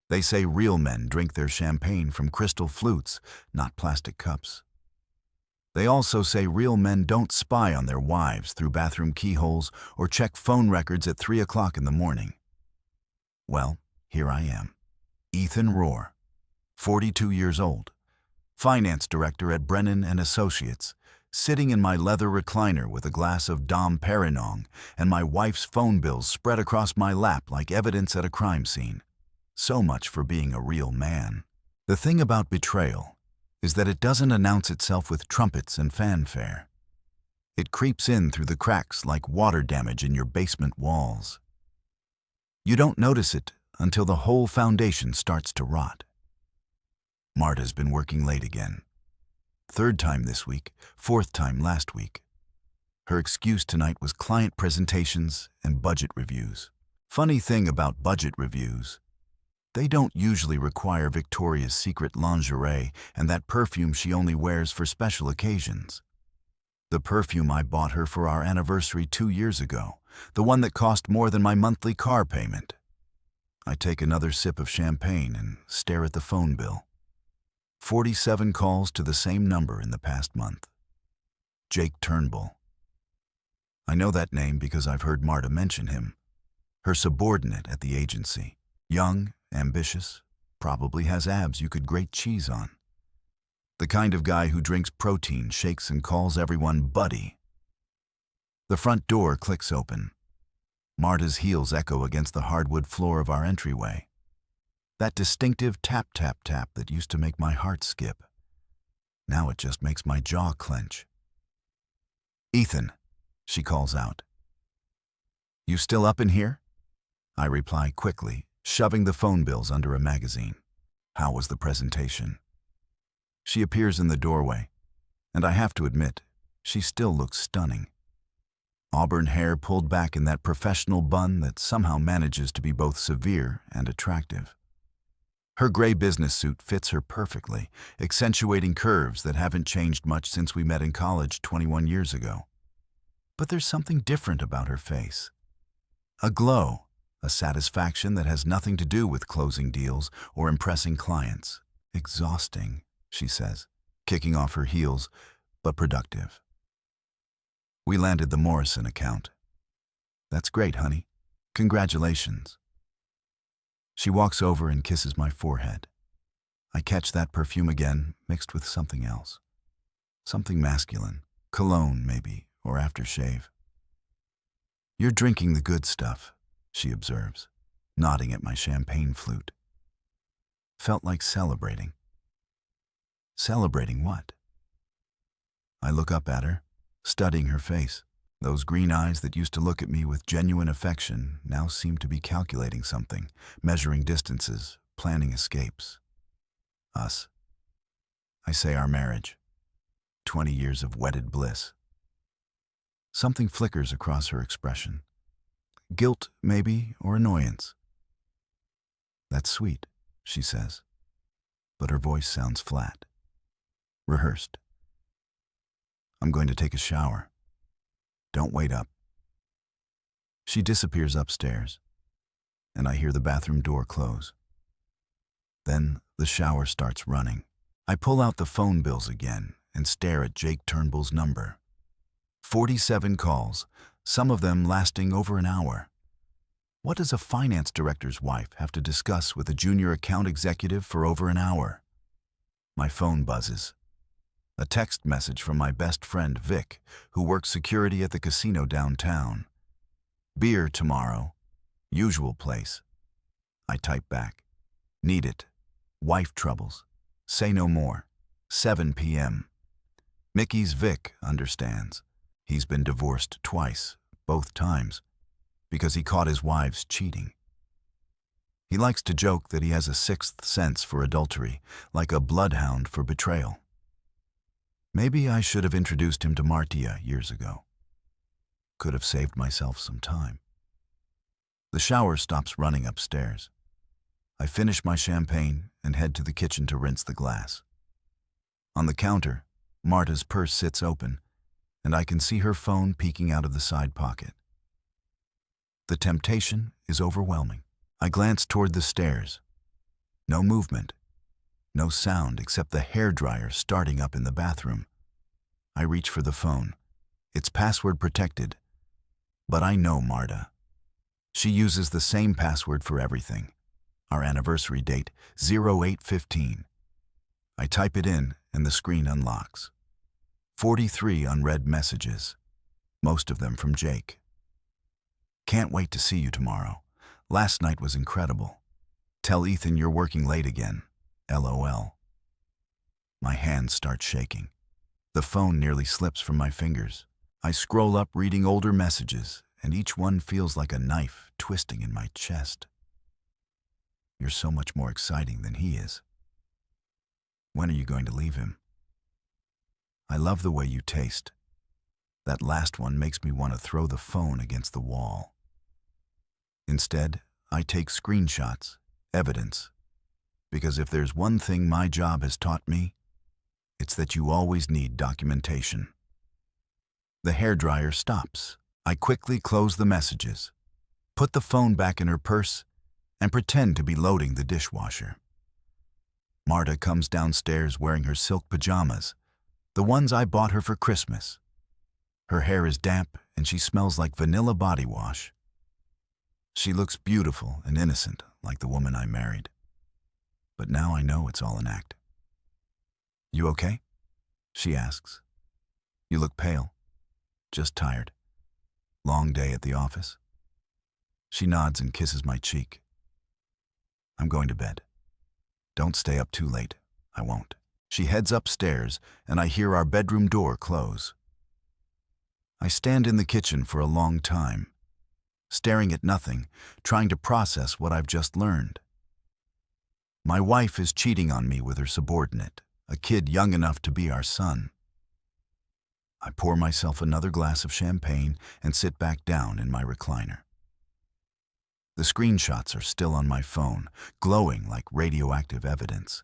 They say real men drink their champagne from crystal flutes, not plastic cups. They also say real men don't spy on their wives through bathroom keyholes or check phone records at 3 o'clock in the morning. Well, here I am. Ethan Rohr, 42 years old, finance director at Brennan and Associates, sitting in my leather recliner with a glass of Dom Perignon and my wife's phone bills spread across my lap like evidence at a crime scene. So much for being a real man. The thing about betrayal is that it doesn't announce itself with trumpets and fanfare. It creeps in through the cracks like water damage in your basement walls. You don't notice it until the whole foundation starts to rot. Marta's been working late again. Third time this week, fourth time last week. Her excuse tonight was client presentations and budget reviews. Funny thing about budget reviews, they don't usually require Victoria's Secret lingerie and that perfume she only wears for special occasions. The perfume I bought her for our anniversary 2 years ago, the one that cost more than my monthly car payment. I take another sip of champagne and stare at the phone bill. 47 calls to the same number in the past month. Jake Turnbull. I know that name because I've heard Marta mention him. Her subordinate at the agency. Young, ambitious, probably has abs you could grate cheese on. The kind of guy who drinks protein shakes and calls everyone buddy. The front door clicks open. Marta's heels echo against the hardwood floor of our entryway. That distinctive tap-tap-tap that used to make my heart skip. Now it just makes my jaw clench. "Ethan," she calls out. "You still up in here?" I reply quickly, shoving the phone bills under a magazine. How was the presentation? She appears in the doorway, and I have to admit, she still looks stunning. Auburn hair pulled back in that professional bun that somehow manages to be both severe and attractive. Her gray business suit fits her perfectly, accentuating curves that haven't changed much since we met in college 21 years ago. But there's something different about her face. A glow, a satisfaction that has nothing to do with closing deals or impressing clients. Exhausting, she says, kicking off her heels, but productive. "We landed the Morrison account." "That's great, honey. Congratulations." She walks over and kisses my forehead. I catch that perfume again, mixed with something else. Something masculine. Cologne, maybe, or aftershave. "You're drinking the good stuff," she observes, nodding at my champagne flute. Felt like celebrating. Celebrating what? I look up at her, studying her face. Those green eyes that used to look at me with genuine affection now seem to be calculating something, measuring distances, planning escapes. Us. I say our marriage. 20 years of wedded bliss. Something flickers across her expression. Guilt, maybe, or annoyance. "That's sweet," she says, but her voice sounds flat. Rehearsed. "I'm going to take a shower. Don't wait up." She disappears upstairs, and I hear the bathroom door close. Then the shower starts running. I pull out the phone bills again and stare at Jake Turnbull's number. 47 calls, some of them lasting over an hour. What does a finance director's wife have to discuss with a junior account executive for over an hour? My phone buzzes. A text message from my best friend Vic, who works security at the casino downtown. "Beer tomorrow. Usual place." I type back. "Need it. Wife troubles. Say no more. 7 p.m. Mickey's Vic understands. He's been divorced twice, both times, because he caught his wives cheating. He likes to joke that he has a sixth sense for adultery, like a bloodhound for betrayal. Maybe I should have introduced him to Martia years ago. Could have saved myself some time. The shower stops running upstairs. I finish my champagne and head to the kitchen to rinse the glass. On the counter, Marta's purse sits open, and I can see her phone peeking out of the side pocket. The temptation is overwhelming. I glance toward the stairs. No movement. No sound except the hairdryer starting up in the bathroom. I reach for the phone. It's password protected. But I know Marta. She uses the same password for everything. Our anniversary date, 0815. I type it in and the screen unlocks. 43 unread messages, most of them from Jake. Can't wait to see you tomorrow. Last night was incredible. Tell Ethan you're working late again. LOL. My hands start shaking. The phone nearly slips from my fingers. I scroll up reading older messages, and each one feels like a knife twisting in my chest. You're so much more exciting than he is. When are you going to leave him? I love the way you taste. That last one makes me want to throw the phone against the wall. Instead, I take screenshots, evidence, because if there's one thing my job has taught me, it's that you always need documentation. The hairdryer stops. I quickly close the messages, put the phone back in her purse, and pretend to be loading the dishwasher. Marta comes downstairs wearing her silk pajamas, the ones I bought her for Christmas. Her hair is damp and she smells like vanilla body wash. She looks beautiful and innocent like the woman I married. But now I know it's all an act. You okay? She asks. You look pale. Just tired. Long day at the office? She nods and kisses my cheek. I'm going to bed. Don't stay up too late. I won't. She heads upstairs and I hear our bedroom door close. I stand in the kitchen for a long time, staring at nothing, trying to process what I've just learned. My wife is cheating on me with her subordinate, a kid young enough to be our son. I pour myself another glass of champagne and sit back down in my recliner. The screenshots are still on my phone, glowing like radioactive evidence.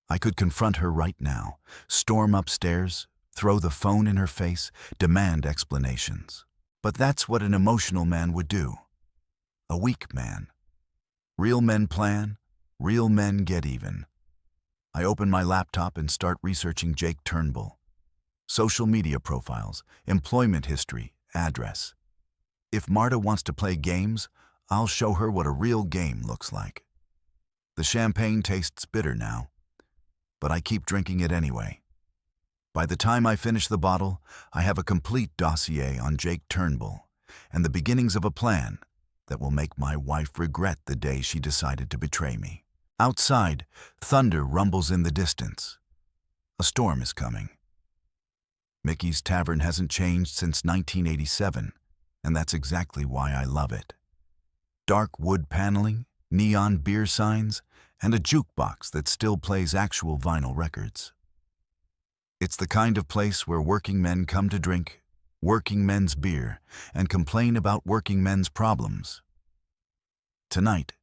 I could confront her right now, storm upstairs, throw the phone in her face, demand explanations. But that's what an emotional man would do. A weak man. Real men plan, real men get even. I open my laptop and start researching Jake Turnbull. Social media profiles, employment history, address. If Marta wants to play games, I'll show her what a real game looks like. The champagne tastes bitter now, but I keep drinking it anyway. By the time I finish the bottle, I have a complete dossier on Jake Turnbull and the beginnings of a plan that will make my wife regret the day she decided to betray me. Outside, thunder rumbles in the distance. A storm is coming. Mickey's Tavern hasn't changed since 1987, and that's exactly why I love it. Dark wood paneling, neon beer signs, and a jukebox that still plays actual vinyl records. It's the kind of place where working men come to drink working men's beer and complain about working men's problems. Tonight,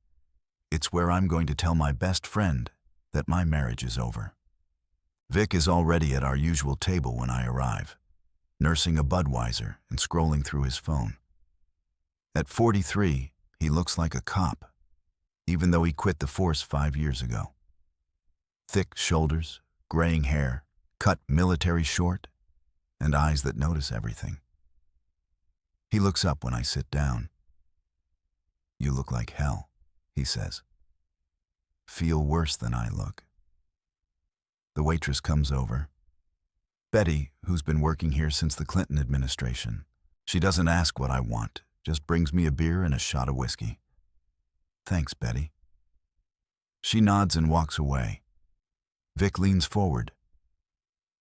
it's where I'm going to tell my best friend that my marriage is over. Vic is already at our usual table when I arrive, nursing a Budweiser and scrolling through his phone. At 43, he looks like a cop, even though he quit the force 5 years ago. Thick shoulders, graying hair, cut military short, and eyes that notice everything. He looks up when I sit down. You look like hell, he says. Feel worse than I look. The waitress comes over. Betty, who's been working here since the Clinton administration. She doesn't ask what I want, just brings me a beer and a shot of whiskey. Thanks, Betty. She nods and walks away. Vic leans forward.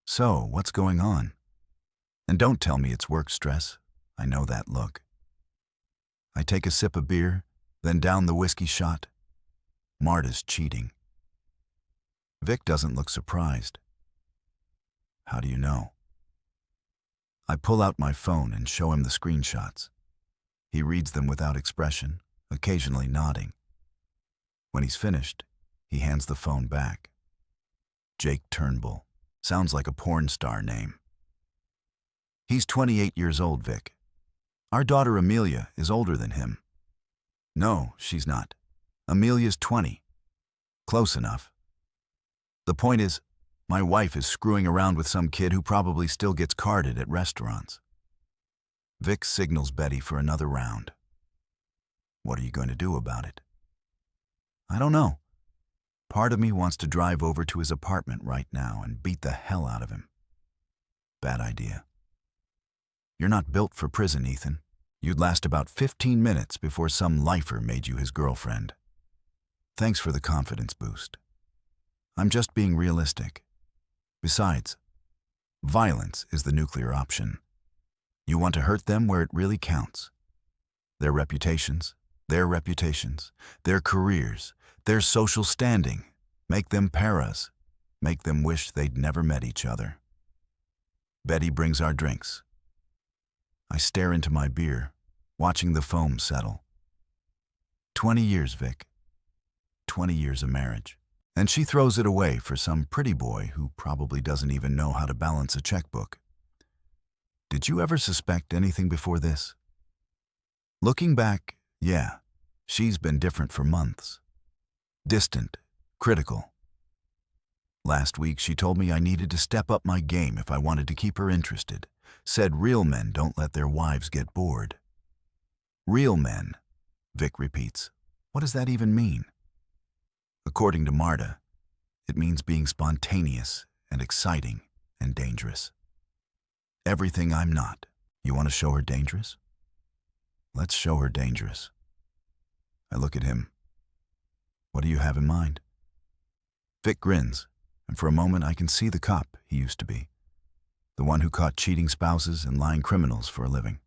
So, what's going on? And don't tell me it's work stress. I know that look. I take a sip of beer, then down the whiskey shot. Marta's cheating. Vic doesn't look surprised. How do you know? I pull out my phone and show him the screenshots. He reads them without expression, occasionally nodding. When he's finished, he hands the phone back. Jake Turnbull. Sounds like a porn star name. He's 28 years old, Vic. Our daughter Amelia is older than him. No, she's not. Amelia's 20. Close enough. The point is, my wife is screwing around with some kid who probably still gets carded at restaurants. Vic signals Betty for another round. What are you going to do about it? I don't know. Part of me wants to drive over to his apartment right now and beat the hell out of him. Bad idea. You're not built for prison, Ethan. You'd last about 15 minutes before some lifer made you his girlfriend. Thanks for the confidence boost. I'm just being realistic. Besides, violence is the nuclear option. You want to hurt them where it really counts. Their reputations, their careers, their social standing. Make them paras. Make them wish they'd never met each other. Betty brings our drinks. I stare into my beer, watching the foam settle. 20 years, Vic. 20 years of marriage. And she throws it away for some pretty boy who probably doesn't even know how to balance a checkbook. Did you ever suspect anything before this? Looking back, yeah, she's been different for months. Distant, critical. Last week she told me I needed to step up my game if I wanted to keep her interested. Said real men don't let their wives get bored. Real men, Vic repeats. What does that even mean? According to Marta, it means being spontaneous and exciting and dangerous. Everything I'm not. You want to show her dangerous? Let's show her dangerous. I look at him. What do you have in mind? Vic grins, and for a moment I can see the cop he used to be. The one who caught cheating spouses and lying criminals for a living.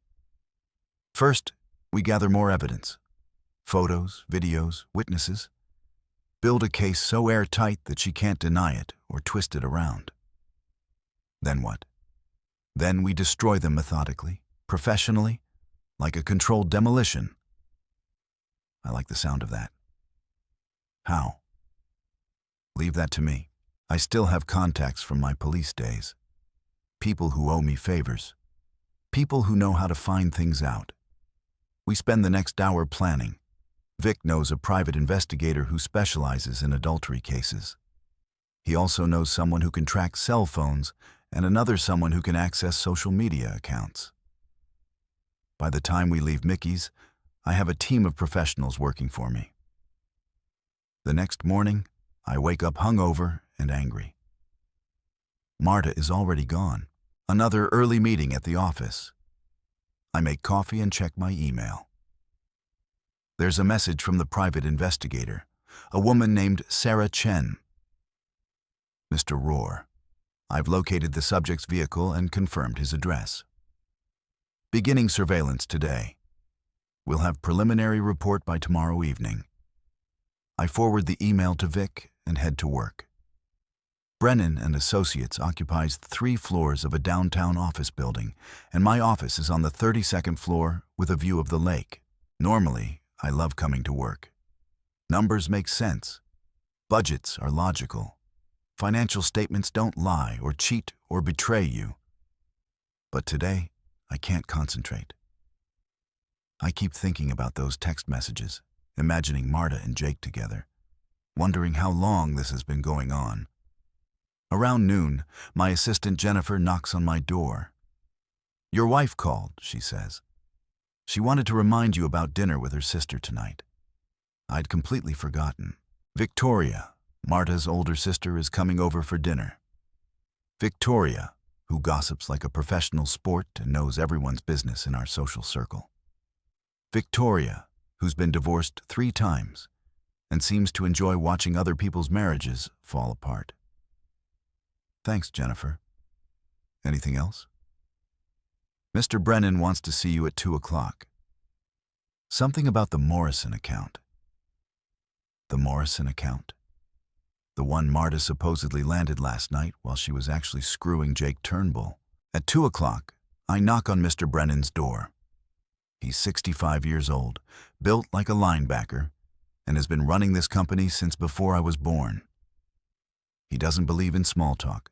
First, we gather more evidence. Photos, videos, witnesses. Build a case so airtight that she can't deny it or twist it around. Then what? Then we destroy them methodically, professionally, like a controlled demolition. I like the sound of that. How? Leave that to me. I still have contacts from my police days. People who owe me favors. People who know how to find things out. We spend the next hour planning. Vic knows a private investigator who specializes in adultery cases. He also knows someone who can track cell phones and another someone who can access social media accounts. By the time we leave Mickey's, I have a team of professionals working for me. The next morning, I wake up hungover and angry. Marta is already gone. Another early meeting at the office. I make coffee and check my email. There's a message from the private investigator, a woman named Sarah Chen. Mr. Rohr, I've located the subject's vehicle and confirmed his address. Beginning surveillance today. We'll have preliminary report by tomorrow evening. I forward the email to Vic and head to work. Brennan and Associates occupies 3 floors of a downtown office building, and my office is on the 32nd floor with a view of the lake. Normally, I love coming to work. Numbers make sense. Budgets are logical. Financial statements don't lie or cheat or betray you. But today, I can't concentrate. I keep thinking about those text messages, imagining Marta and Jake together, wondering how long this has been going on. Around noon, my assistant Jennifer knocks on my door. Your wife called, she says. She wanted to remind you about dinner with her sister tonight. I'd completely forgotten. Victoria, Marta's older sister, is coming over for dinner. Victoria, who gossips like a professional sport and knows everyone's business in our social circle. Victoria, who's been divorced 3 times and seems to enjoy watching other people's marriages fall apart. Thanks, Jennifer. Anything else? Mr. Brennan wants to see you at 2 o'clock. Something about the Morrison account. The Morrison account? The one Marta supposedly landed last night while she was actually screwing Jake Turnbull. At 2 o'clock, I knock on Mr. Brennan's door. He's 65 years old, built like a linebacker, and has been running this company since before I was born. He doesn't believe in small talk.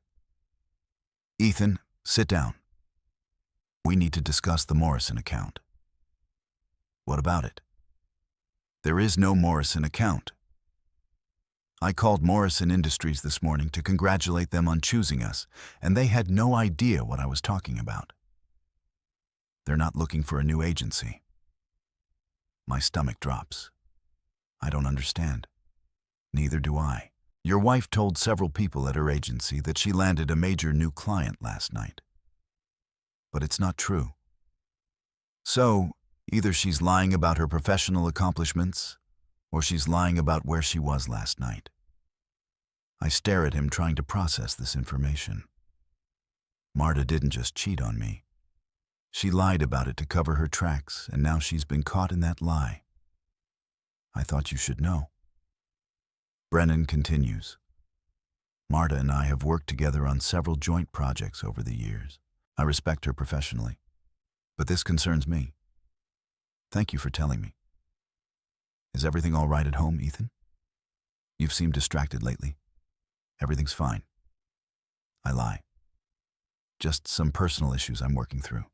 Ethan, sit down. We need to discuss the Morrison account. What about it? There is no Morrison account. I called Morrison Industries this morning to congratulate them on choosing us, and they had no idea what I was talking about. They're not looking for a new agency. My stomach drops. I don't understand. Neither do I. Your wife told several people at her agency that she landed a major new client last night. But it's not true. So, either she's lying about her professional accomplishments, or she's lying about where she was last night. I stare at him, trying to process this information. Marta didn't just cheat on me. She lied about it to cover her tracks, and now she's been caught in that lie. I thought you should know. Brennan continues. Marta and I have worked together on several joint projects over the years. I respect her professionally, but this concerns me. Thank you for telling me. Is everything all right at home, Ethan? You've seemed distracted lately. Everything's fine. I lie. Just some personal issues I'm working through.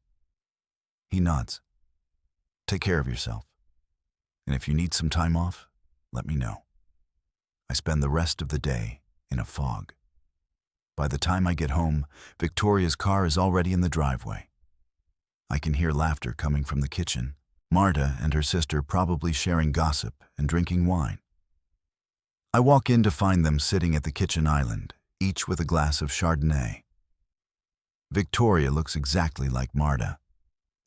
He nods. Take care of yourself. And if you need some time off, let me know. I spend the rest of the day in a fog. By the time I get home, Victoria's car is already in the driveway. I can hear laughter coming from the kitchen, Marta and her sister probably sharing gossip and drinking wine. I walk in to find them sitting at the kitchen island, each with a glass of Chardonnay. Victoria looks exactly like Marta,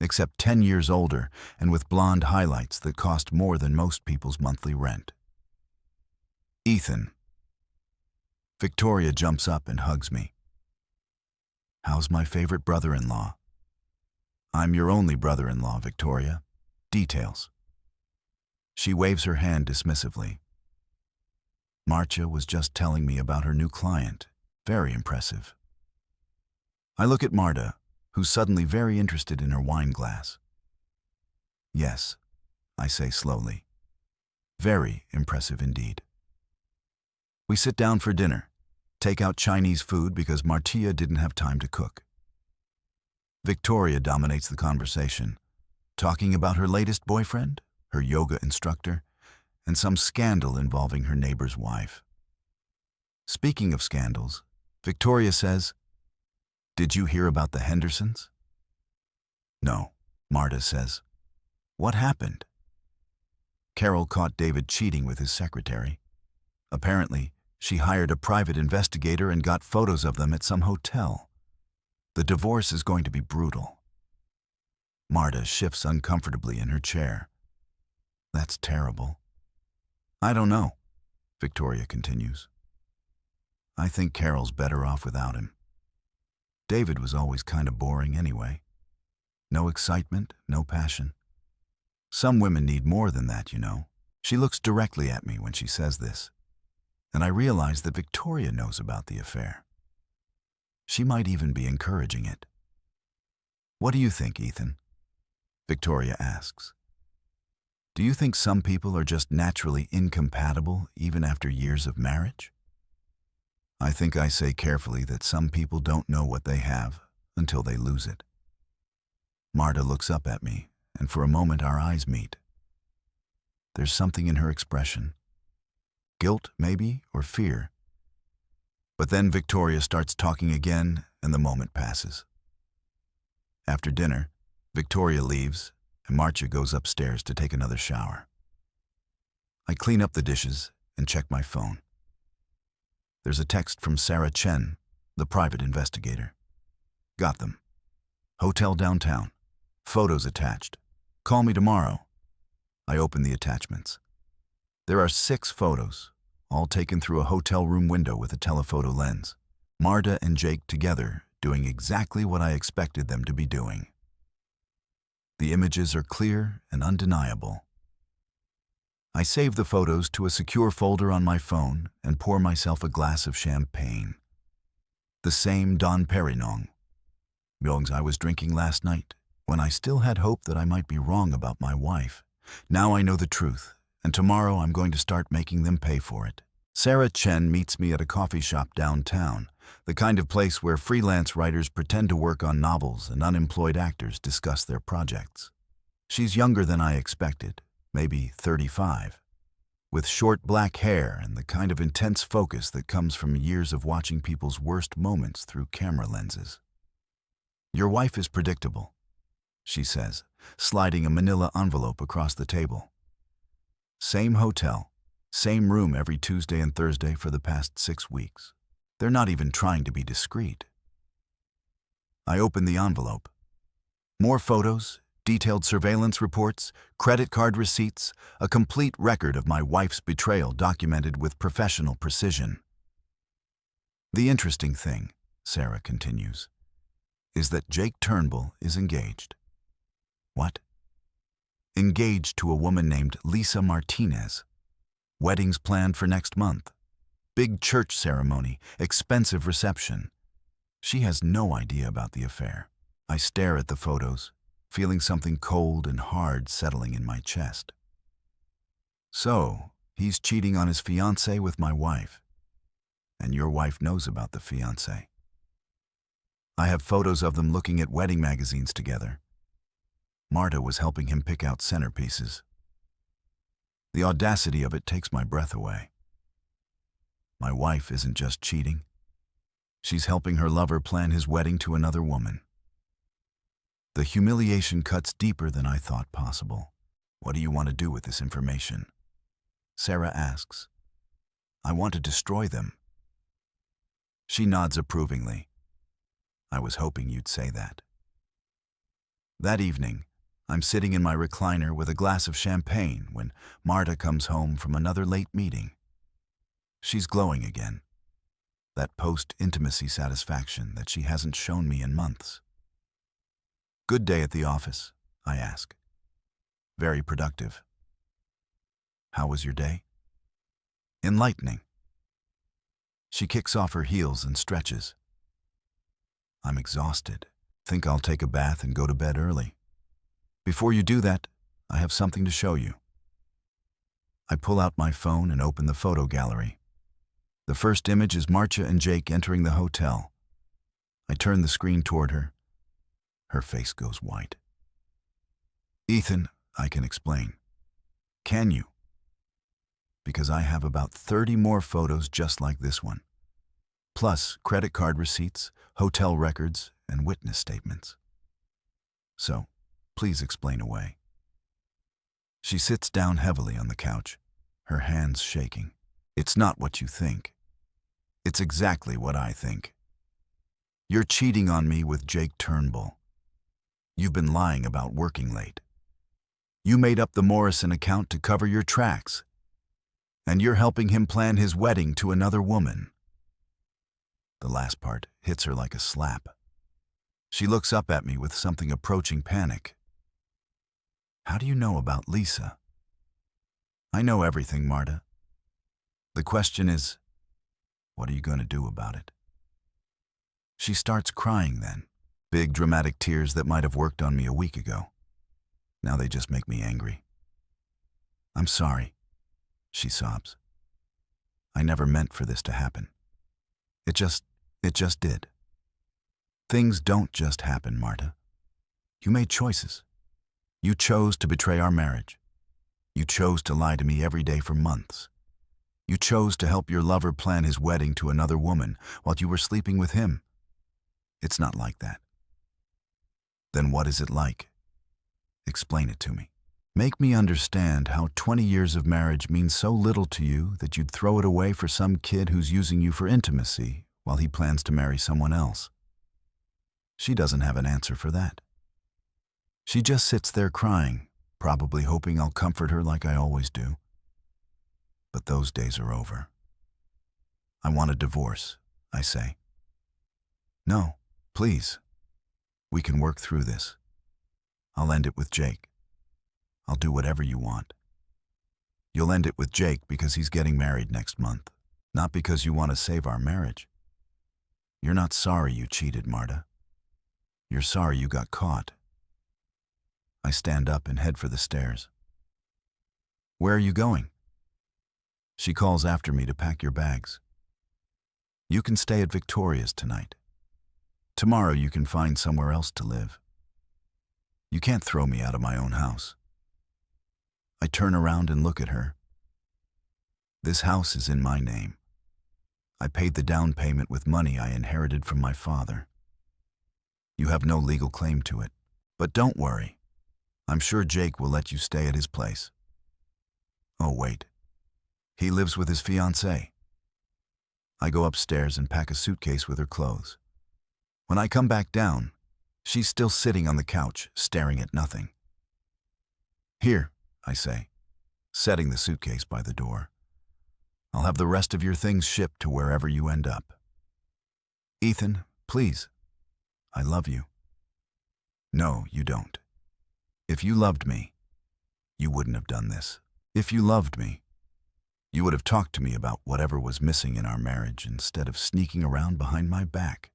except 10 years older and with blonde highlights that cost more than most people's monthly rent. Ethan. Victoria jumps up and hugs me. How's my favorite brother-in-law? I'm your only brother-in-law, Victoria. Details. She waves her hand dismissively. Marcia was just telling me about her new client. Very impressive. I look at Marta, who's suddenly very interested in her wine glass. Yes, I say slowly. Very impressive indeed. We sit down for dinner, take out Chinese food because Martia didn't have time to cook. Victoria dominates the conversation, talking about her latest boyfriend, her yoga instructor, and some scandal involving her neighbor's wife. Speaking of scandals, Victoria says, "Did you hear about the Hendersons?" No, Marta says. What happened? Carol caught David cheating with his secretary. Apparently, she hired a private investigator and got photos of them at some hotel. The divorce is going to be brutal. Marta shifts uncomfortably in her chair. That's terrible. I don't know, Victoria continues. I think Carol's better off without him. David was always kind of boring anyway. No excitement, no passion. Some women need more than that, you know. She looks directly at me when she says this, and I realize that Victoria knows about the affair. She might even be encouraging it. What do you think, Ethan? Victoria asks. Do you think some people are just naturally incompatible even after years of marriage? I think I say carefully that some people don't know what they have until they lose it. Marta looks up at me, and for a moment our eyes meet. There's something in her expression. Guilt, maybe, or fear. But then Victoria starts talking again, and the moment passes. After dinner, Victoria leaves, and Marcia goes upstairs to take another shower. I clean up the dishes and check my phone. There's a text from Sarah Chen, the private investigator. Got them. Hotel downtown. Photos attached. Call me tomorrow. I open the attachments. There are 6 photos, all taken through a hotel room window with a telephoto lens. Marta and Jake together, doing exactly what I expected them to be doing. The images are clear and undeniable. I save the photos to a secure folder on my phone and pour myself a glass of champagne. The same Dom Perignon. Youngs I was drinking last night, when I still had hope that I might be wrong about my wife. Now I know the truth, and tomorrow I'm going to start making them pay for it. Sarah Chen meets me at a coffee shop downtown, the kind of place where freelance writers pretend to work on novels and unemployed actors discuss their projects. She's younger than I expected, maybe 35. with short black hair and the kind of intense focus that comes from years of watching people's worst moments through camera lenses. "Your wife is predictable," she says, sliding a manila envelope across the table. "Same hotel, same room every Tuesday and Thursday for the past 6 weeks. They're not even trying to be discreet." I open the envelope. More photos, detailed surveillance reports, credit card receipts, a complete record of my wife's betrayal documented with professional precision. "The interesting thing," Sarah continues, "is that Jake Turnbull is engaged." "What?" "Engaged to a woman named Lisa Martinez. Weddings planned for next month. Big church ceremony, expensive reception. She has no idea about the affair." I stare at the photos, feeling something cold and hard settling in my chest. "So, he's cheating on his fiancée with my wife. And your wife knows about the fiancé." "I have photos of them looking at wedding magazines together. Marta was helping him pick out centerpieces." The audacity of it takes my breath away. My wife isn't just cheating. She's helping her lover plan his wedding to another woman. The humiliation cuts deeper than I thought possible. "What do you want to do with this information?" Sarah asks. "I want to destroy them." She nods approvingly. "I was hoping you'd say that." That evening, I'm sitting in my recliner with a glass of champagne when Marta comes home from another late meeting. She's glowing again. That post-intimacy satisfaction that she hasn't shown me in months. "Good day at the office?" I ask. "Very productive." "How was your day?" "Enlightening." She kicks off her heels and stretches. "I'm exhausted. Think I'll take a bath and go to bed early." "Before you do that, I have something to show you." I pull out my phone and open the photo gallery. The first image is Marcia and Jake entering the hotel. I turn the screen toward her. Her face goes white. "Ethan," I can explain. "Can you?" Because I have about 30 more photos just like this one. Plus credit card receipts, hotel records, and witness statements. "So, please explain away." She sits down heavily on the couch, her hands shaking. "It's not what you think. It's exactly what I think. You're cheating on me with Jake Turnbull. You've been lying about working late. You made up the Morrison account to cover your tracks. And you're helping him plan his wedding to another woman." The last part hits her like a slap. She looks up at me with something approaching panic. "How do you know about Lisa?" "I know everything, Marta. The question is, what are you going to do about it?" She starts crying then. Big dramatic tears that might have worked on me a week ago. Now they just make me angry. "I'm sorry," she sobs. "I never meant for this to happen. It just did." Things don't just happen, Marta. You made choices. You chose to betray our marriage. You chose to lie to me every day for months. You chose to help your lover plan his wedding to another woman while you were sleeping with him. It's not like that. Then what is it like? Explain it to me. Make me understand how 20 years of marriage means so little to you that you'd throw it away for some kid who's using you for intimacy while he plans to marry someone else. She doesn't have an answer for that. She just sits there crying, probably hoping I'll comfort her like I always do. But those days are over. "I want a divorce," I say. "No, please. We can work through this. I'll end it with Jake. I'll do whatever you want. You'll end it with Jake because he's getting married next month, not because you want to save our marriage. You're not sorry you cheated, Marta. You're sorry you got caught." I stand up and head for the stairs. "Where are you going?" She calls after me to pack your bags. "You can stay at Victoria's tonight. Tomorrow you can find somewhere else to live. You can't throw me out of my own house." I turn around and look at her. This house is in my name. I paid the down payment with money I inherited from my father. You have no legal claim to it. But don't worry. I'm sure Jake will let you stay at his place. Oh, wait. He lives with his fiancée. I go upstairs and pack a suitcase with her clothes. When I come back down, she's still sitting on the couch, staring at nothing. Here, I say, setting the suitcase by the door. I'll have the rest of your things shipped to wherever you end up. Ethan, please. I love you. No, you don't. If you loved me, you wouldn't have done this. If you loved me, you would have talked to me about whatever was missing in our marriage instead of sneaking around behind my back.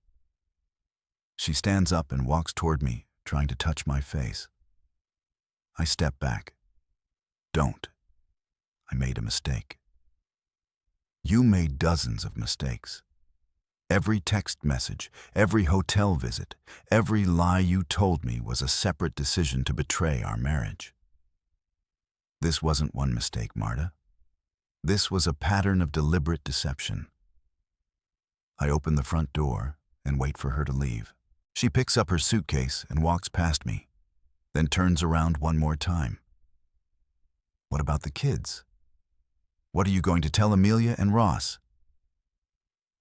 She stands up and walks toward me, trying to touch my face. I step back. Don't. I made a mistake. You made dozens of mistakes. Every text message, every hotel visit, every lie you told me was a separate decision to betray our marriage. This wasn't one mistake, Marta. This was a pattern of deliberate deception. I open the front door and wait for her to leave. She picks up her suitcase and walks past me, then turns around one more time. What about the kids? What are you going to tell Amelia and Ross?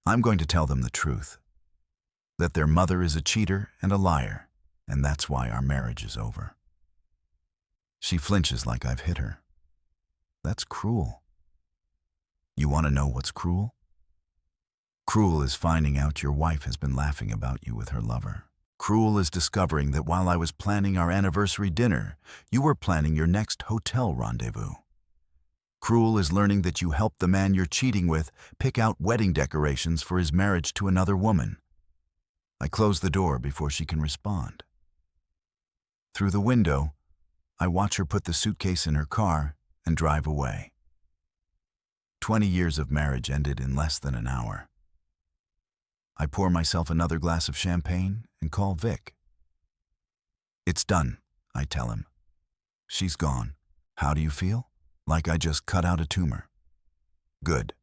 I'm going to tell them the truth. That their mother is a cheater and a liar, and that's why our marriage is over. She flinches like I've hit her. That's cruel. You want to know what's cruel? Cruel is finding out your wife has been laughing about you with her lover. Cruel is discovering that while I was planning our anniversary dinner, you were planning your next hotel rendezvous. Cruel is learning that you helped the man you're cheating with pick out wedding decorations for his marriage to another woman. I close the door before she can respond. Through the window, I watch her put the suitcase in her car and drive away. 20 years of marriage ended in less than an hour. I pour myself another glass of champagne and call Vic. It's done, I tell him. She's gone. How do you feel? Like I just cut out a tumor. Good.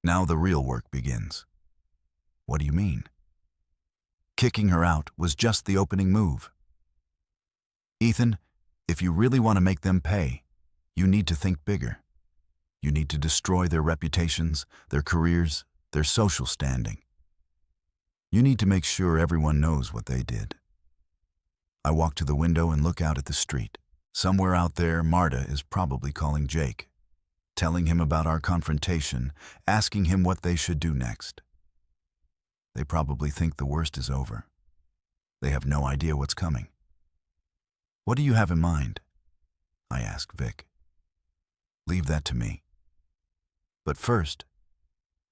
Now the real work begins. What do you mean? Kicking her out was just the opening move. Ethan, if you really want to make them pay, you need to think bigger. You need to destroy their reputations, their careers, their social standing. You need to make sure everyone knows what they did. I walk to the window and look out at the street. Somewhere out there, Marta is probably calling Jake, telling him about our confrontation, asking him what they should do next. They probably think the worst is over. They have no idea what's coming. What do you have in mind? I ask Vic. Leave that to me. But first,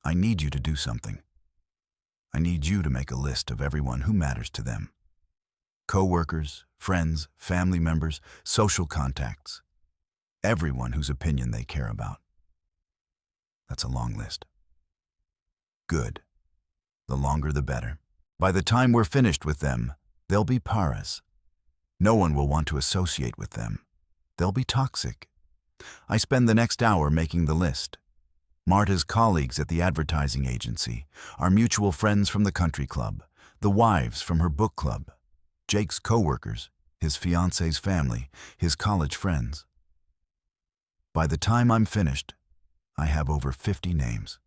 I need you to do something. I need you to make a list of everyone who matters to them. Co-workers, friends, family members, social contacts. Everyone whose opinion they care about. That's a long list. Good. The longer the better. By the time we're finished with them, they'll be paras. No one will want to associate with them. They'll be toxic. I spend the next hour making the list. Marta's colleagues at the advertising agency, our mutual friends from the country club, the wives from her book club, Jake's co-workers, his fiancée's family, his college friends. By the time I'm finished, I have over 50 names.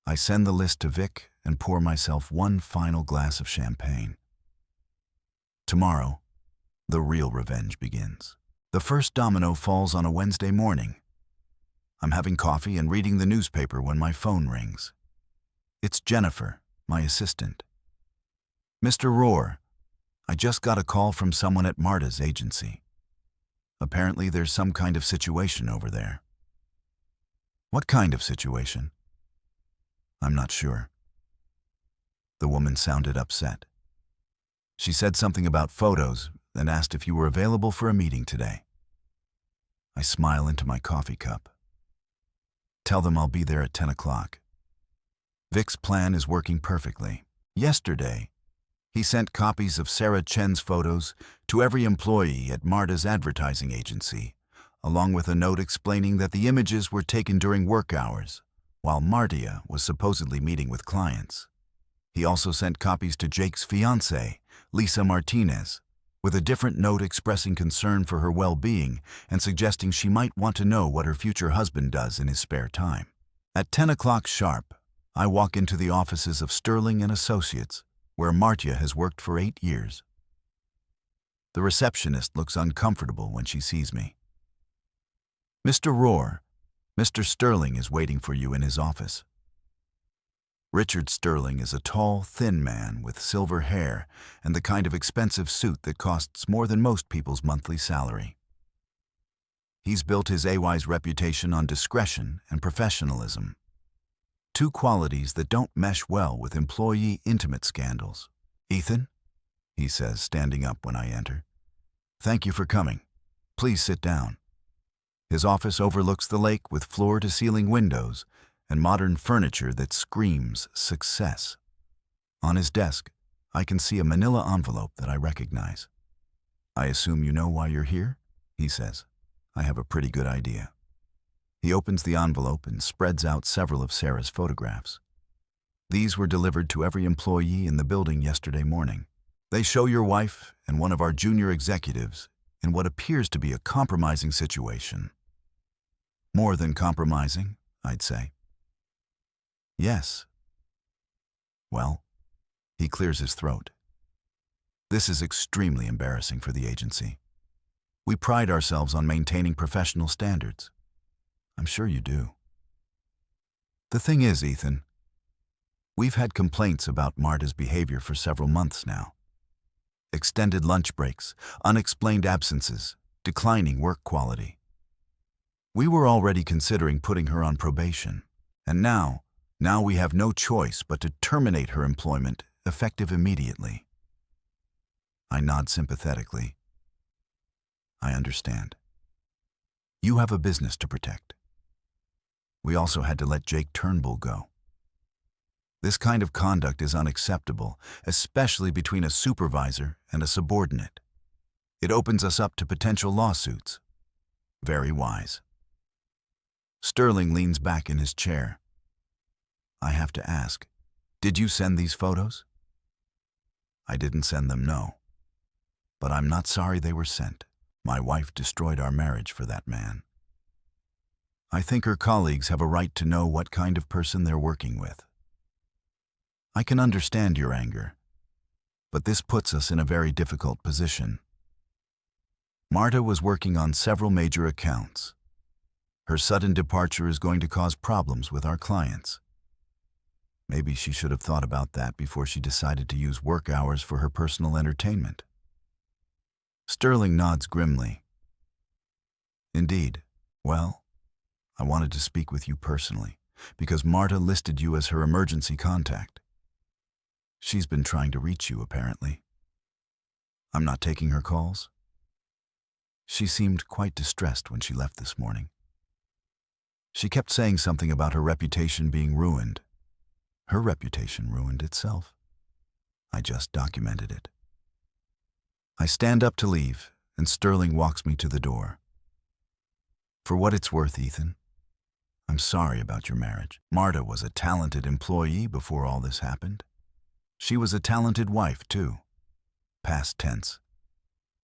I send the list to Vic and pour myself one final glass of champagne. Tomorrow, the real revenge begins. The first domino falls on a Wednesday morning. I'm having coffee and reading the newspaper when my phone rings. It's Jennifer, my assistant. Mr. Rohr, I just got a call from someone at Marta's agency. Apparently there's some kind of situation over there. What kind of situation? I'm not sure. The woman sounded upset. She said something about photos and asked if you were available for a meeting today. I smile into my coffee cup. Tell them I'll be there at 10 o'clock. Vic's plan is working perfectly. Yesterday, he sent copies of Sarah Chen's photos to every employee at Marta's advertising agency, along with a note explaining that the images were taken during work hours, while Martia was supposedly meeting with clients. He also sent copies to Jake's fiancée, Lisa Martinez, with a different note expressing concern for her well-being and suggesting she might want to know what her future husband does in his spare time. At 10 o'clock sharp, I walk into the offices of Sterling and Associates, where Martia has worked for 8 years. The receptionist looks uncomfortable when she sees me. "Mr. Rohr, Mr. Sterling is waiting for you in his office." Richard Sterling is a tall, thin man with silver hair and the kind of expensive suit that costs more than most people's monthly salary. He's built his AY's reputation on discretion and professionalism, two qualities that don't mesh well with employee intimate scandals. "Ethan," he says, standing up when I enter. "Thank you for coming. Please sit down." His office overlooks the lake with floor-to-ceiling windows and modern furniture that screams success. On his desk, I can see a manila envelope that I recognize. "I assume you know why you're here?" he says. "I have a pretty good idea." He opens the envelope and spreads out several of Sarah's photographs. "These were delivered to every employee in the building yesterday morning. They show your wife and one of our junior executives in what appears to be a compromising situation." "More than compromising, I'd say." "Yes." "Well," he clears his throat. "This is extremely embarrassing for the agency. We pride ourselves on maintaining professional standards. I'm sure you do. The thing is, Ethan, we've had complaints about Marta's behavior for several months now. Extended lunch breaks, unexplained absences, declining work quality. We were already considering putting her on probation, and now we have no choice but to terminate her employment, effective immediately." I nod sympathetically. "I understand. You have a business to protect. We also had to let Jake Turnbull go. This kind of conduct is unacceptable, especially between a supervisor and a subordinate. It opens us up to potential lawsuits." "Very wise." Sterling leans back in his chair. "I have to ask, did you send these photos?" "I didn't send them, no. But I'm not sorry they were sent. My wife destroyed our marriage for that man. I think her colleagues have a right to know what kind of person they're working with. I can understand your anger, but this puts us in a very difficult position. Marta was working on several major accounts. Her sudden departure is going to cause problems with our clients. Maybe she should have thought about that before she decided to use work hours for her personal entertainment." Sterling nods grimly. "Indeed. Well, I wanted to speak with you personally, because Marta listed you as her emergency contact. She's been trying to reach you, apparently. I'm not taking her calls. She seemed quite distressed when she left this morning. She kept saying something about her reputation being ruined. Her reputation ruined itself. I just documented it." I stand up to leave, and Sterling walks me to the door. "For what it's worth, Ethan, I'm sorry about your marriage. Marta was a talented employee before all this happened. She was a talented wife, too. Past tense.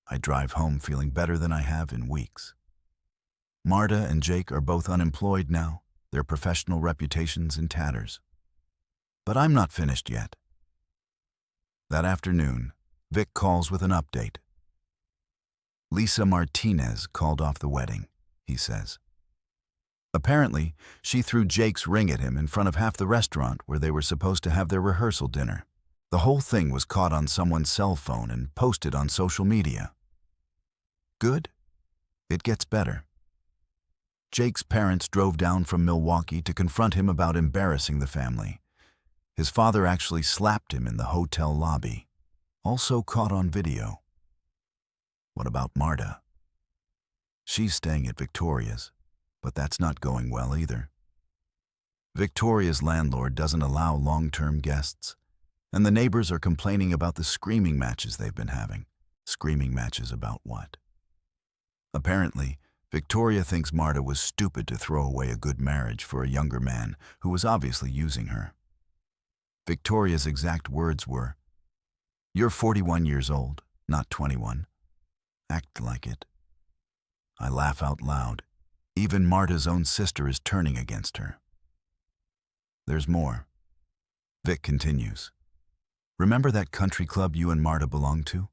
I drive home feeling better than I have in weeks. Marta and Jake are both unemployed now, their professional reputations in tatters. But I'm not finished yet." That afternoon, Vic calls with an update. "Lisa Martinez called off the wedding," he says. "Apparently, she threw Jake's ring at him in front of half the restaurant where they were supposed to have their rehearsal dinner. The whole thing was caught on someone's cell phone and posted on social media. Good? It gets better. Jake's parents drove down from Milwaukee to confront him about embarrassing the family. His father actually slapped him in the hotel lobby. Also caught on video. What about Marta? She's staying at Victoria's, but that's not going well either. Victoria's landlord doesn't allow long-term guests, and the neighbors are complaining about the screaming matches they've been having. Screaming matches about what? Apparently, Victoria thinks Marta was stupid to throw away a good marriage for a younger man who was obviously using her. Victoria's exact words were, "You're 41 years old, not 21. Act like it." I laugh out loud. Even Marta's own sister is turning against her. There's more. Vic continues. "Remember that country club you and Marta belonged to?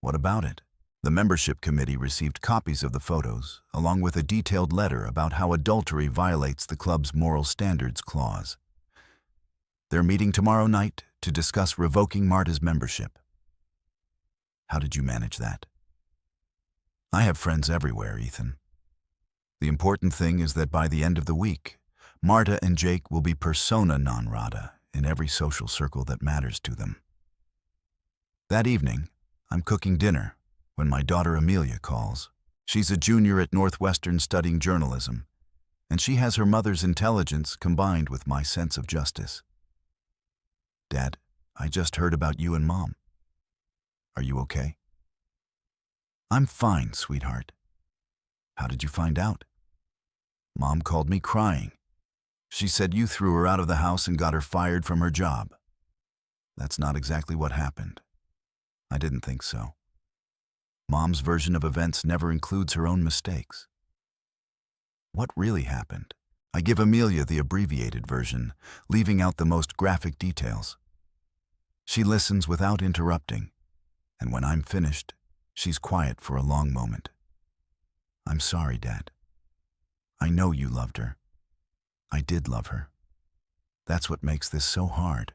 What about it?" The membership committee received copies of the photos, along with a detailed letter about how adultery violates the club's moral standards clause. They're meeting tomorrow night to discuss revoking Marta's membership. How did you manage that? I have friends everywhere, Ethan. The important thing is that by the end of the week, Marta and Jake will be persona non grata in every social circle that matters to them. That evening, I'm cooking dinner when my daughter Amelia calls. She's a junior at Northwestern studying journalism, and she has her mother's intelligence combined with my sense of justice. "Dad, I just heard about you and Mom. Are you okay?" "I'm fine, sweetheart." "How did you find out?" "Mom called me crying. She said you threw her out of the house and got her fired from her job." "That's not exactly what happened." "I didn't think so. Mom's version of events never includes her own mistakes." "What really happened?" I give Amelia the abbreviated version, leaving out the most graphic details. She listens without interrupting, and when I'm finished, she's quiet for a long moment. "I'm sorry, Dad. I know you loved her. I did love her. That's what makes this so hard.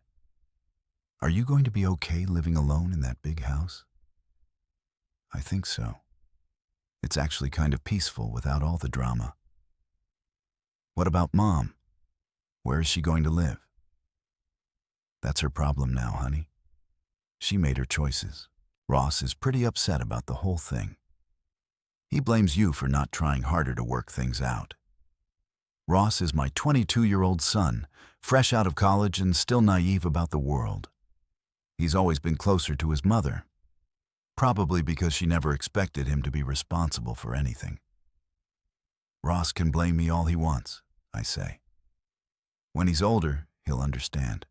Are you going to be okay living alone in that big house?" "I think so. It's actually kind of peaceful without all the drama." "What about Mom? Where is she going to live?" "That's her problem now, honey. She made her choices. Ross is pretty upset about the whole thing. He blames you for not trying harder to work things out. Ross is my 22-year-old son, fresh out of college and still naive about the world. He's always been closer to his mother, probably because she never expected him to be responsible for anything. Ross can blame me all he wants, I say. When he's older, he'll understand."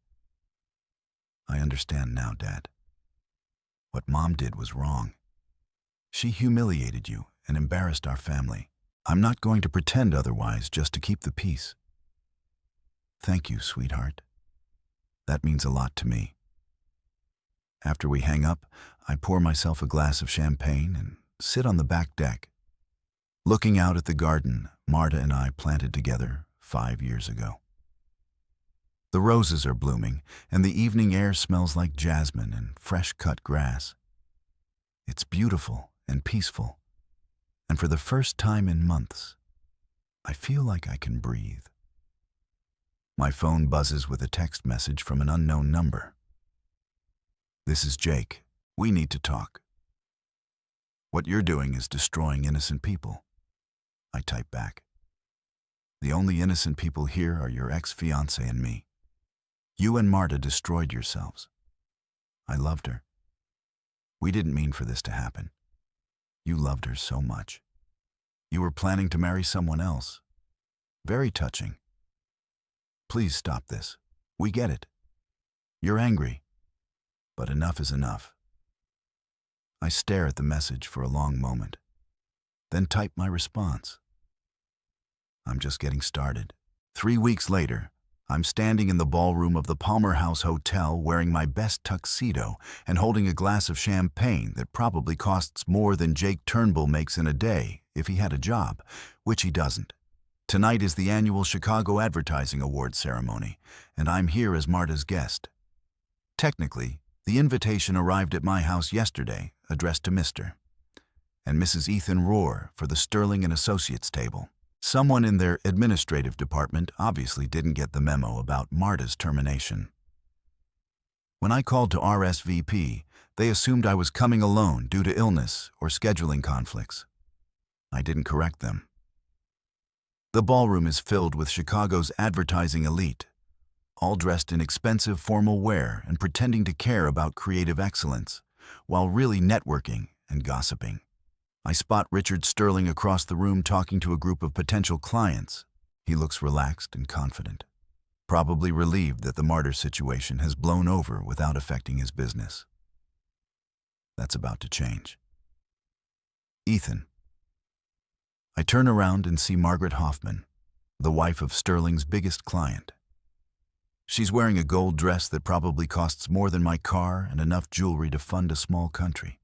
"I understand now, Dad. What Mom did was wrong. She humiliated you and embarrassed our family. I'm not going to pretend otherwise just to keep the peace." "Thank you, sweetheart. That means a lot to me." After we hang up, I pour myself a glass of champagne and sit on the back deck, looking out at the garden Marta and I planted together 5 years ago. The roses are blooming, and the evening air smells like jasmine and fresh-cut grass. It's beautiful and peaceful, and for the first time in months, I feel like I can breathe. My phone buzzes with a text message from an unknown number. "This is Jake. We need to talk. What you're doing is destroying innocent people." I type back. "The only innocent people here are your ex-fiancé and me. You and Marta destroyed yourselves. I loved her. We didn't mean for this to happen. You loved her so much. You were planning to marry someone else. Very touching. Please stop this. We get it. You're angry. But enough is enough." I stare at the message for a long moment, then type my response. I'm just getting started. 3 weeks later, I'm standing in the ballroom of the Palmer House Hotel wearing my best tuxedo and holding a glass of champagne that probably costs more than Jake Turnbull makes in a day if he had a job, which he doesn't. Tonight is the annual Chicago Advertising Awards ceremony, and I'm here as Marta's guest. Technically, the invitation arrived at my house yesterday, addressed to Mr. and Mrs. Ethan Rohr for the Sterling and Associates table. Someone in their administrative department obviously didn't get the memo about Marta's termination. When I called to RSVP, they assumed I was coming alone due to illness or scheduling conflicts. I didn't correct them. The ballroom is filled with Chicago's advertising elite, all dressed in expensive formal wear and pretending to care about creative excellence, while really networking and gossiping. I spot Richard Sterling across the room talking to a group of potential clients. He looks relaxed and confident, probably relieved that the martyr situation has blown over without affecting his business. That's about to change. Ethan. I turn around and see Margaret Hoffman, the wife of Sterling's biggest client. She's wearing a gold dress that probably costs more than my car and enough jewelry to fund a small country.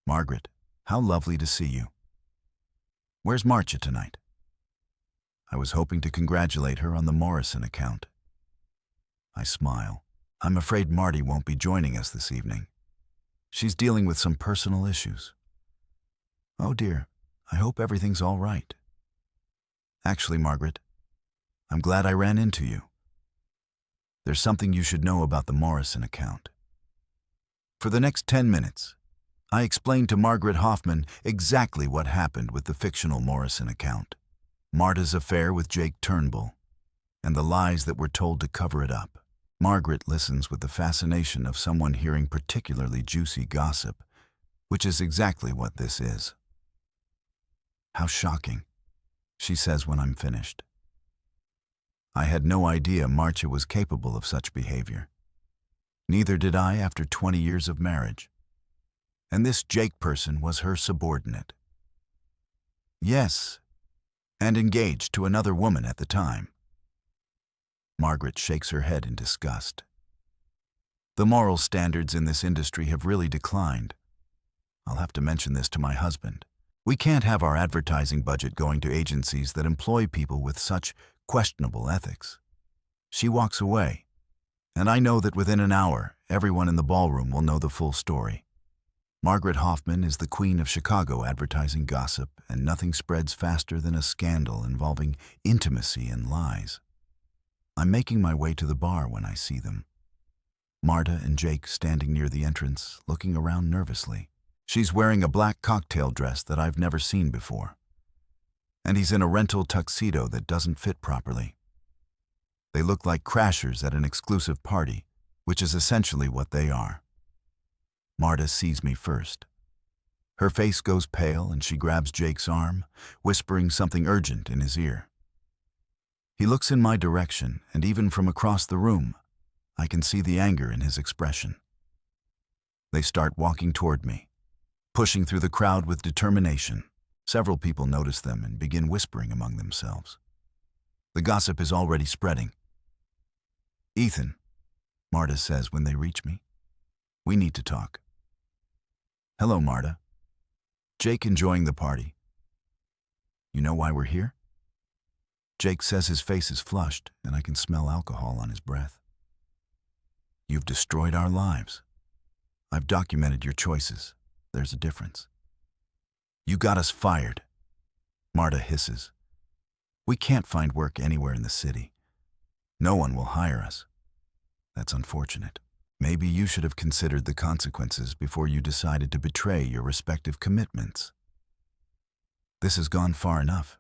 Margaret, how lovely to see you. Where's Marcia tonight? I was hoping to congratulate her on the Morrison account. I smile. I'm afraid Marty won't be joining us this evening. She's dealing with some personal issues. Oh dear, I hope everything's all right. Actually, Margaret, I'm glad I ran into you. There's something you should know about the Morrison account. For the next 10 minutes, I explained to Margaret Hoffman exactly what happened with the fictional Morrison account, Marta's affair with Jake Turnbull, and the lies that were told to cover it up. Margaret listens with the fascination of someone hearing particularly juicy gossip, which is exactly what this is. How shocking, she says when I'm finished. I had no idea Marcia was capable of such behavior. Neither did I after 20 years of marriage. And this Jake person was her subordinate. Yes, and engaged to another woman at the time. Margaret shakes her head in disgust. The moral standards in this industry have really declined. I'll have to mention this to my husband. We can't have our advertising budget going to agencies that employ people with such questionable ethics. She walks away, and I know that within an hour, everyone in the ballroom will know the full story. Margaret Hoffman is the queen of Chicago advertising gossip, and nothing spreads faster than a scandal involving intimacy and lies. I'm making my way to the bar when I see them. Marta and Jake standing near the entrance, looking around nervously. She's wearing a black cocktail dress that I've never seen before, and he's in a rental tuxedo that doesn't fit properly. They look like crashers at an exclusive party, which is essentially what they are. Marta sees me first. Her face goes pale and she grabs Jake's arm, whispering something urgent in his ear. He looks in my direction, and even from across the room, I can see the anger in his expression. They start walking toward me, pushing through the crowd with determination. Several people notice them and begin whispering among themselves. The gossip is already spreading. Ethan, Marta says when they reach me, we need to talk. Hello, Marta. Jake enjoying the party. You know why we're here? Jake says his face is flushed and I can smell alcohol on his breath. You've destroyed our lives. I've documented your choices. There's a difference. You got us fired. Marta hisses. We can't find work anywhere in the city. No one will hire us. That's unfortunate. Maybe you should have considered the consequences before you decided to betray your respective commitments. This has gone far enough,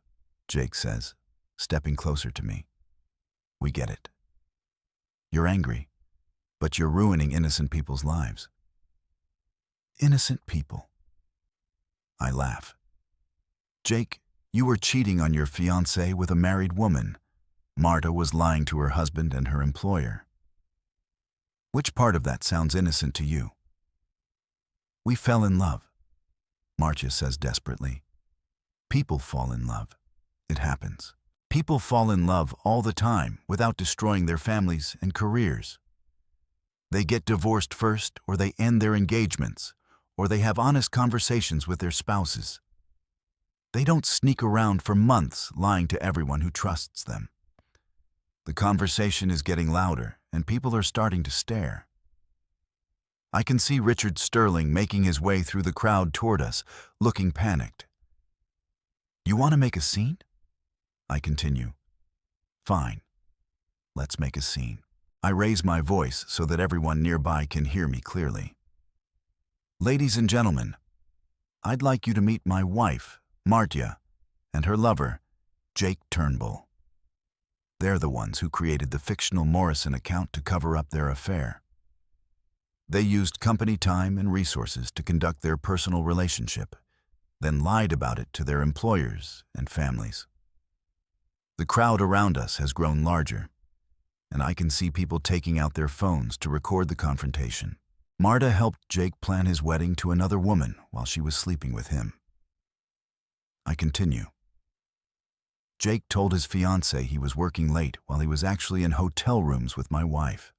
Jake says, stepping closer to me. We get it. You're angry, but you're ruining innocent people's lives. Innocent people. I laugh. Jake, you were cheating on your fiancée with a married woman. Marta was lying to her husband and her employer. Which part of that sounds innocent to you? We fell in love, Marcia says desperately. People fall in love. It happens. People fall in love all the time without destroying their families and careers. They get divorced first, or they end their engagements, or they have honest conversations with their spouses. They don't sneak around for months lying to everyone who trusts them. The conversation is getting louder, and people are starting to stare. I can see Richard Sterling making his way through the crowd toward us, looking panicked. You want to make a scene? I continue. Fine. Let's make a scene. I raise my voice so that everyone nearby can hear me clearly. Ladies and gentlemen, I'd like you to meet my wife, Martia, and her lover, Jake Turnbull. They're the ones who created the fictional Morrison account to cover up their affair. They used company time and resources to conduct their personal relationship, then lied about it to their employers and families. The crowd around us has grown larger, and I can see people taking out their phones to record the confrontation. Marta helped Jake plan his wedding to another woman while she was sleeping with him. I continue. Jake told his fiancée he was working late while he was actually in hotel rooms with my wife.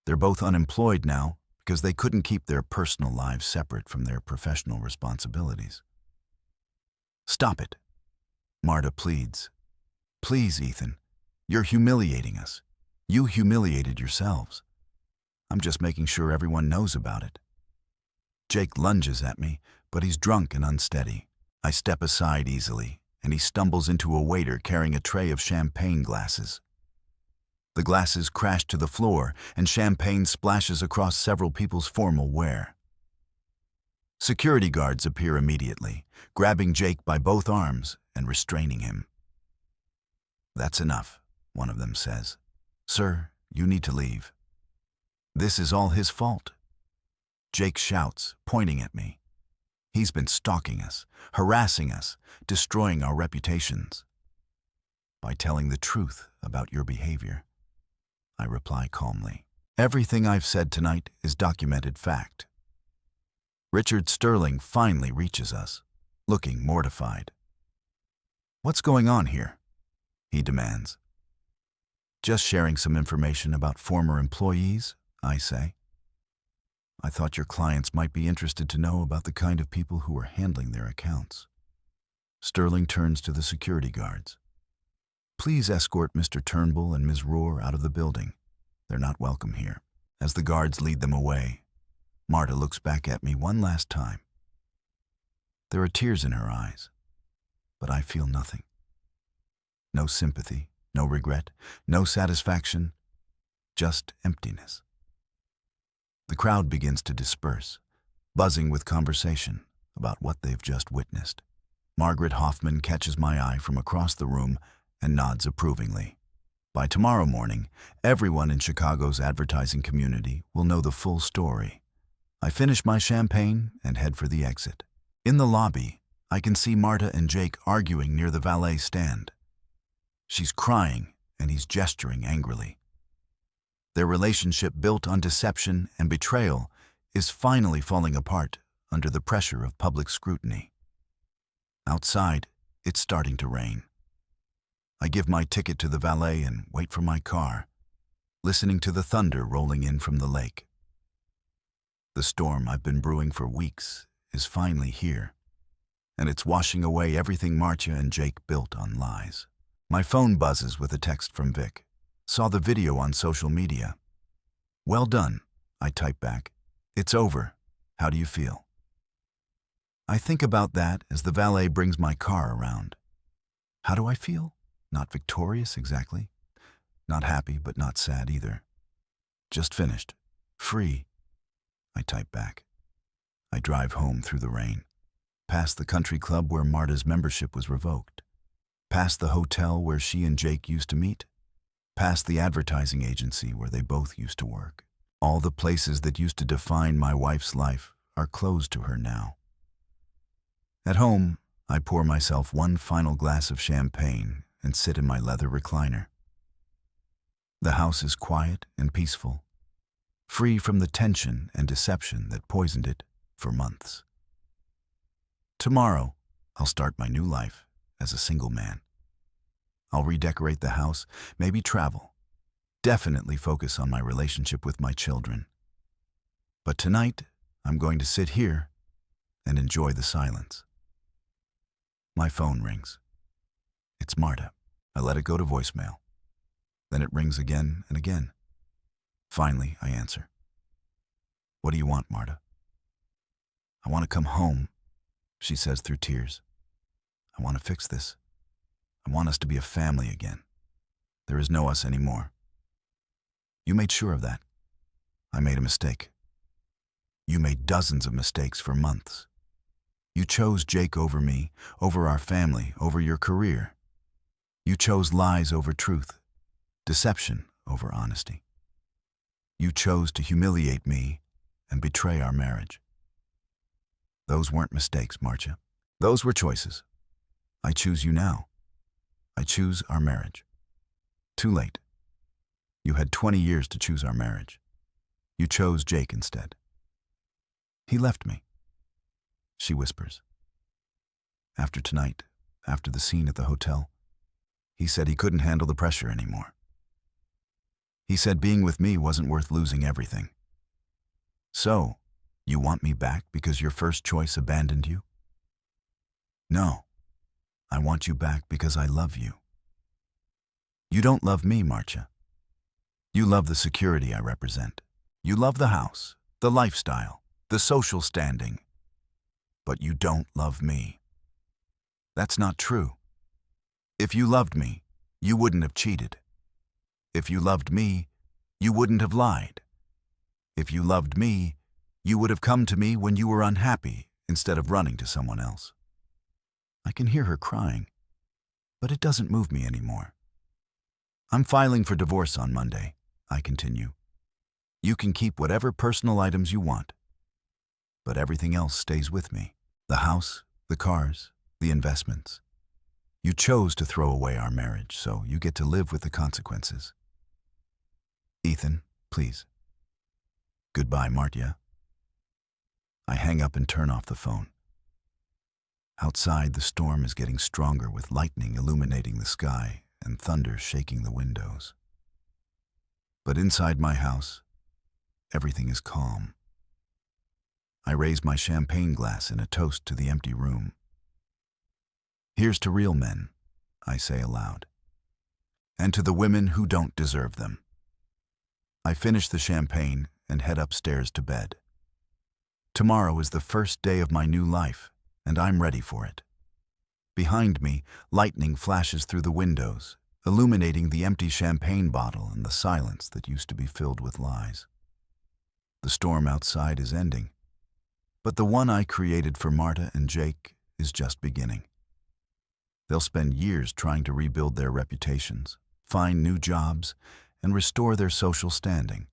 They're both unemployed now because they couldn't keep their personal lives separate from their professional responsibilities. Stop it, Marta pleads. Please, Ethan, you're humiliating us. You humiliated yourselves. I'm just making sure everyone knows about it. Jake lunges at me, but he's drunk and unsteady. I step aside easily, and he stumbles into a waiter carrying a tray of champagne glasses. The glasses crash to the floor, and champagne splashes across several people's formal wear. Security guards appear immediately, grabbing Jake by both arms and restraining him. That's enough, one of them says. Sir, you need to leave. This is all his fault. Jake shouts, pointing at me. He's been stalking us, harassing us, destroying our reputations. By telling the truth about your behavior, I reply calmly. Everything I've said tonight is documented fact. Richard Sterling finally reaches us, looking mortified. What's going on here? He demands. Just sharing some information about former employees, I say. I thought your clients might be interested to know about the kind of people who are handling their accounts. Sterling turns to the security guards. Please escort Mr. Turnbull and Ms. Rohr out of the building. They're not welcome here. As the guards lead them away, Marta looks back at me one last time. There are tears in her eyes, but I feel nothing. No sympathy, no regret, no satisfaction, just emptiness. The crowd begins to disperse, buzzing with conversation about what they've just witnessed. Margaret Hoffman catches my eye from across the room and nods approvingly. By tomorrow morning, everyone in Chicago's advertising community will know the full story. I finish my champagne and head for the exit. In the lobby, I can see Marta and Jake arguing near the valet stand. She's crying and he's gesturing angrily. Their relationship built on deception and betrayal is finally falling apart under the pressure of public scrutiny. Outside, it's starting to rain. I give my ticket to the valet and wait for my car, listening to the thunder rolling in from the lake. The storm I've been brewing for weeks is finally here, and it's washing away everything Marcia and Jake built on lies. My phone buzzes with a text from Vic. Saw the video on social media. Well done, I type back. It's over. How do you feel? I think about that as the valet brings my car around. How do I feel? Not victorious exactly. Not happy, but not sad either. Just finished. Free. I type back. I drive home through the rain, past the country club where Marta's membership was revoked, past the hotel where she and Jake used to meet, past the advertising agency where they both used to work. All the places that used to define my wife's life are closed to her now. At home, I pour myself one final glass of champagne and sit in my leather recliner. The house is quiet and peaceful, free from the tension and deception that poisoned it for months. Tomorrow, I'll start my new life as a single man. I'll redecorate the house, maybe travel, definitely focus on my relationship with my children. But tonight, I'm going to sit here and enjoy the silence. My phone rings. It's Marta. I let it go to voicemail. Then it rings again and again. Finally, I answer. What do you want, Marta? I want to come home, she says through tears. I want to fix this. I want us to be a family again. There is no us anymore. You made sure of that. I made a mistake. You made dozens of mistakes for months. You chose Jake over me, over our family, over your career. You chose lies over truth, deception over honesty. You chose to humiliate me and betray our marriage. Those weren't mistakes, Marcia. Those were choices. I choose you now. I choose our marriage. Too late. You had 20 years to choose our marriage. You chose Jake instead. He left me, she whispers. After tonight, after the scene at the hotel, he said he couldn't handle the pressure anymore. He said being with me wasn't worth losing everything. So, you want me back because your first choice abandoned you? No, I want you back because I love you. You don't love me, Marcia. You love the security I represent. You love the house, the lifestyle, the social standing. But you don't love me. That's not true. If you loved me, you wouldn't have cheated. If you loved me, you wouldn't have lied. If you loved me, you would have come to me when you were unhappy instead of running to someone else. I can hear her crying, but it doesn't move me anymore. I'm filing for divorce on Monday, I continue. You can keep whatever personal items you want, but everything else stays with me. The house, the cars, the investments. You chose to throw away our marriage, so you get to live with the consequences. Ethan, please. Goodbye, Marcia. I hang up and turn off the phone. Outside, the storm is getting stronger with lightning illuminating the sky and thunder shaking the windows. But inside my house, everything is calm. I raise my champagne glass in a toast to the empty room. Here's to real men, I say aloud, and to the women who don't deserve them. I finish the champagne and head upstairs to bed. Tomorrow is the first day of my new life, and I'm ready for it. Behind me, lightning flashes through the windows, illuminating the empty champagne bottle and the silence that used to be filled with lies. The storm outside is ending, but the one I created for Marta and Jake is just beginning. They'll spend years trying to rebuild their reputations, find new jobs, and restore their social standing.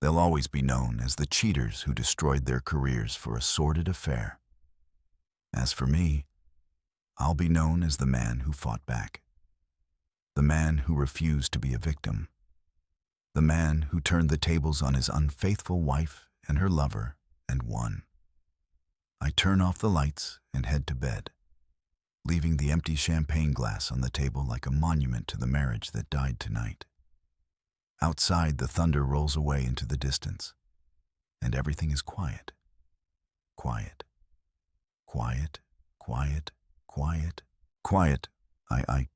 They'll always be known as the cheaters who destroyed their careers for a sordid affair. As for me, I'll be known as the man who fought back. The man who refused to be a victim. The man who turned the tables on his unfaithful wife and her lover and won. I turn off the lights and head to bed, leaving the empty champagne glass on the table like a monument to the marriage that died tonight. Outside, the thunder rolls away into the distance, and everything is quiet. Quiet. Quiet, quiet, quiet, quiet. I